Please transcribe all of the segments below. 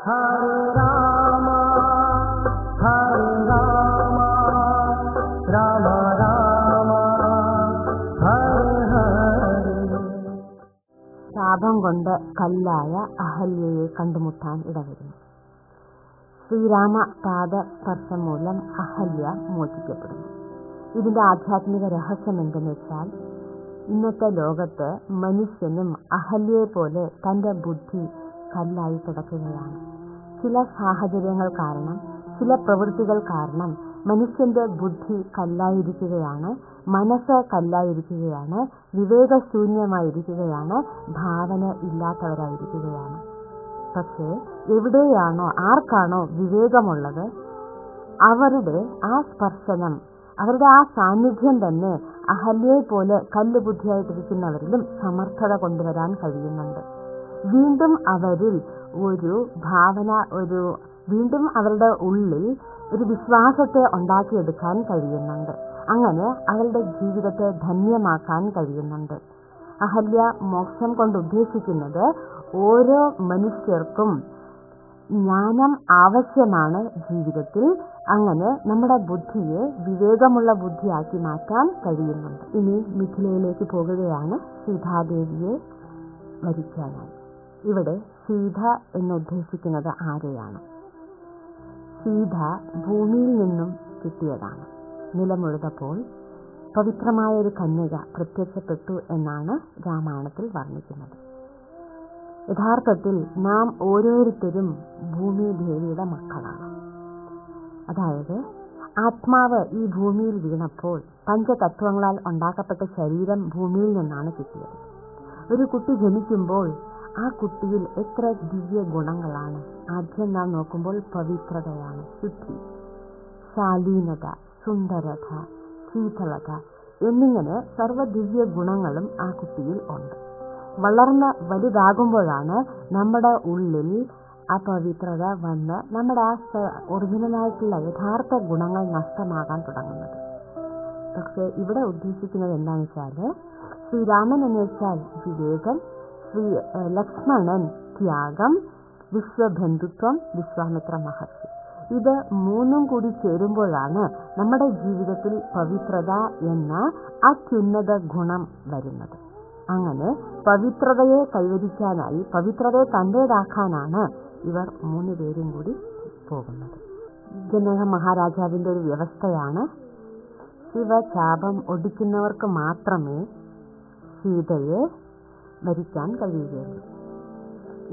ഹരേ രാമ ഹരേ രാമ രാമ രാമ ഹരേ ഹരേ. ശാപം കൊണ്ട് കല്ലായ അഹല്യയെ കണ്ടുമുട്ടാൻ ഇടവരുന്നു. ശ്രീരാമ പാദ സ്പർശം മൂലം അഹല്യ മോചിക്കപ്പെടുന്നു. ഇതിന്റെ ആധ്യാത്മിക രഹസ്യം എന്തെന്ന് വെച്ചാൽ, ഇന്നത്തെ ലോകത്ത് മനുഷ്യനും അഹല്യയെ പോലെ തന്റെ ബുദ്ധി കല്ലായി കിടക്കുകയാണ്. ചില സാഹചര്യങ്ങൾ കാരണം, ചില പ്രവൃത്തികൾ കാരണം മനുഷ്യന്റെ ബുദ്ധി കല്ലായിരിക്കുകയാണ്, മനസ്സ് കല്ലായിരിക്കുകയാണ്, വിവേകശൂന്യമായിരിക്കുകയാണ്, ഭാവന ഇല്ലാത്തവരായിരിക്കുകയാണ്. പക്ഷേ എവിടെയാണോ ആർക്കാണോ വിവേകമുള്ളത്, അവരുടെ ആ സ്പർശനം, അവരുടെ ആ സാന്നിധ്യം തന്നെ അഹല്യയെ പോലെ കല്ലുബുദ്ധിയായിട്ടിരിക്കുന്നവരിലും സമർത്ഥത കൊണ്ടുവരാൻ കഴിയുന്നുണ്ട്. വീണ്ടും അവരിൽ ഒരു ഭാവന, വീണ്ടും അവരുടെ ഉള്ളിൽ ഒരു വിശ്വാസത്തെ ഉണ്ടാക്കിയെടുക്കാൻ കഴിയുന്നുണ്ട്. അങ്ങനെ അവരുടെ ജീവിതത്തെ ധന്യമാക്കാൻ കഴിയുന്നുണ്ട്. അഹല്യ മോക്ഷം കൊണ്ട് ഉദ്ദേശിക്കുന്നത് ഓരോ മനുഷ്യർക്കും ജ്ഞാനം ആവശ്യമാണ് ജീവിതത്തിൽ. അങ്ങനെ നമ്മുടെ ബുദ്ധിയെ വിവേകമുള്ള ബുദ്ധിയാക്കി മാറ്റാൻ കഴിയുന്നുണ്ട്. ഇനി മിഥിലയിലേക്ക് പോകുകയാണ് സീതാദേവിയെ വരിക്കാനായി. ഇവിടെ സീത എന്നുദ്ദേശിക്കുന്നത് ആരെയാണ്? സീത ഭൂമിയിൽ നിന്നും കിട്ടിയതാണ്. നിലമുഴുതപ്പോൾ പവിത്രമായ ഒരു കന്യക പ്രത്യക്ഷപ്പെട്ടു എന്നാണ് രാമായണത്തിൽ വർണ്ണിക്കുന്നത്. യഥാർത്ഥത്തിൽ നാം ഓരോരുത്തരും ഭൂമി ദേവിയുടെ മക്കളാണ്. അതായത് ആത്മാവ് ഈ ഭൂമിയിൽ വീണപ്പോൾ പഞ്ചതത്വങ്ങളാൽ ഉണ്ടാക്കപ്പെട്ട ശരീരം ഭൂമിയിൽ നിന്നാണ് കിട്ടിയത്. ഒരു കുട്ടി ജനിക്കുമ്പോൾ ആ കുട്ടിയിൽ എത്ര ദിവ്യ ഗുണങ്ങളാണ്. ആദ്യം നാം നോക്കുമ്പോൾ പവിത്രതയാണ്, ശുദ്ധി, ശാലീനത, സുന്ദരത, ശീതളത എന്നിങ്ങനെ സർവ്വ ദിവ്യ ഗുണങ്ങളും ആ കുട്ടിയിൽ ഉണ്ട്. വളർന്ന് വലുതാകുമ്പോഴാണ് നമ്മുടെ ഉള്ളിൽ ആ പവിത്രത വന്ന് നമ്മുടെ ആ ഒറിജിനലായിട്ടുള്ള യഥാർത്ഥ ഗുണങ്ങൾ നഷ്ടമാകാൻ തുടങ്ങുന്നത്. പക്ഷെ ഇവിടെ ഉദ്ദേശിക്കുന്നത് എന്താണെന്ന് വെച്ചാൽ, ശ്രീരാമൻ എന്ന് വെച്ചാൽ വിവേകം, ലക്ഷ്മണൻ ത്യാഗം, വിശ്വബന്ധുത്വം, വിശ്വാമിത്ര മഹർഷി. ഇത് മൂന്നും കൂടി ചേരുമ്പോഴാണ് നമ്മുടെ ജീവിതത്തിൽ പവിത്രത എന്ന അത്യുന്നത ഗുണം വരുന്നത്. അങ്ങനെ പവിത്രതയെ കൈവരിക്കാനായി, പവിത്രതയെ തന്റേതാക്കാനാണ് ഇവർ 3 പേരും കൂടി പോകുന്നത്. ജനക മഹാരാജാവിന്റെ ഒരു വ്യവസ്ഥയാണ്, ശിവശാപം ഒടിക്കുന്നവർക്ക് മാത്രമേ സീതയെ വരിക്കാൻ കഴിയുകയുള്ളൂ.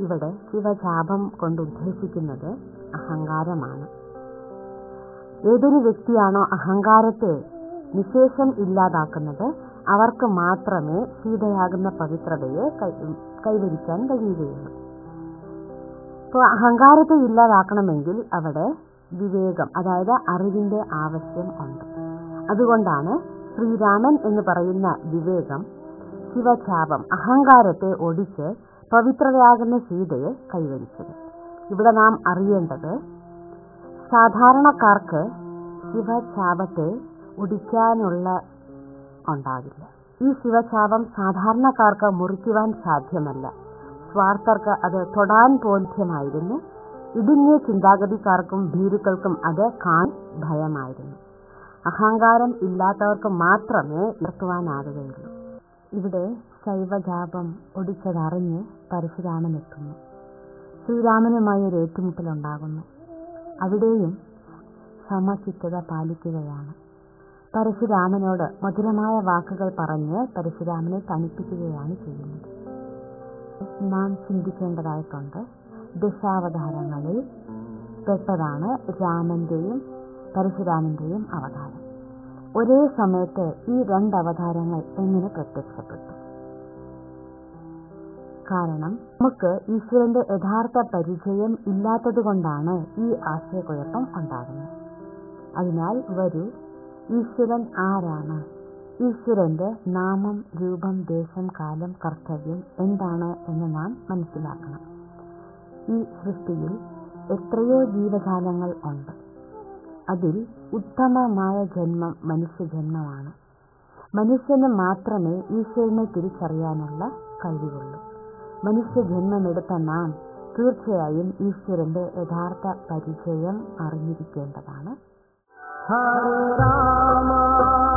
ഇവിടെ ശിവശാപം കൊണ്ട് ഉദ്ദേശിക്കുന്നത് അഹങ്കാരമാണ്. ഏതൊരു വ്യക്തിയാണോ അഹങ്കാരത്തെ നിശേഷം ഇല്ലാതാക്കുന്നത്, അവർക്ക് മാത്രമേ സീതയാകുന്ന പവിത്രതയെ കൈവരിക്കാൻ കഴിയുകയുള്ളൂ. അപ്പോൾ അഹങ്കാരത്തെ ഇല്ലാതാക്കണമെങ്കിൽ അവിടെ വിവേകം, അതായത് അറിവിന്റെ ആവശ്യം ഉണ്ട്. അതുകൊണ്ടാണ് ശ്രീരാമൻ എന്ന് പറയുന്ന വിവേകം ശിവശാപം, അഹങ്കാരത്തെ ഒടിച്ച് പവിത്രതയാകുന്ന സീതയെ കൈവരിച്ചത്. ഇവിടെ നാം അറിയേണ്ടത്, സാധാരണക്കാർക്ക് ശിവശാപത്തെ ഒടിക്കാനുള്ള ഉണ്ടാകില്ല. ഈ ശിവശാപം സാധാരണക്കാർക്ക് മുറിക്കുവാൻ സാധ്യമല്ല. സ്വാർത്ഥർക്ക് അത് തൊടാൻ ബോധ്യമായിരുന്നു. ഇടുങ്ങിയ ചിന്താഗതിക്കാർക്കും ഭീരുക്കൾക്കും അത് ഭയമായിരുന്നു. അഹങ്കാരം ഇല്ലാത്തവർക്ക് മാത്രമേ നിർത്തുവാനാവുകയുള്ളൂ. ഇവിടെ ശൈവശാപം ഒടിച്ചതറിഞ്ഞ് പരശുരാമൻ എത്തുന്നു. ശ്രീരാമനുമായി ഒരു ഏറ്റുമുട്ടലുണ്ടാകുന്നു. അവിടെയും സമചിത്തത പാലിക്കുകയാണ്. പരശുരാമനോട് മധുരമായ വാക്കുകൾ പറഞ്ഞ് പരശുരാമനെ തണുപ്പിക്കുകയാണ് ചെയ്യുന്നത്. നാം ചിന്തിക്കേണ്ടതായിട്ടുണ്ട്. ദശാവതാരങ്ങളിൽ പെട്ടതാണ് രാമന്റെയും പരശുരാമന്റെയും അവതാരം. ഒരേ സമയത്ത് ഈ 2 അവതാരങ്ങൾ എങ്ങനെ പ്രത്യക്ഷപ്പെട്ടു? കാരണം നമുക്ക് ഈശ്വരന്റെ യഥാർത്ഥ പരിചയം ഇല്ലാത്തത് കൊണ്ടാണ് ഈ ആശയക്കുഴപ്പം ഉണ്ടാകുന്നത്. അതിനാൽ വരൂ, ഈശ്വരൻ ആരാണ്? ഈശ്വരന്റെ നാമം, രൂപം, ദേശം, കാലം, കർത്തവ്യം എന്താണ് എന്ന് നാം മനസ്സിലാക്കണം. ഈ സൃഷ്ടിയിൽ എത്രയോ ജീവജാലങ്ങൾ ഉണ്ട്. അതിൽ ഉത്തമമായ ജന്മം മനുഷ്യജന്മമാണ്. മനുഷ്യന് മാത്രമേ ഈശ്വരനെ തിരിച്ചറിയാനുള്ള കഴിവുള്ളൂ. മനുഷ്യജന്മമെടുത്ത നാം തീർച്ചയായും ഈശ്വരന്റെ യഥാർത്ഥ പരിചയം അറിഞ്ഞിരിക്കേണ്ടതാണ്. ഹരേ രാമ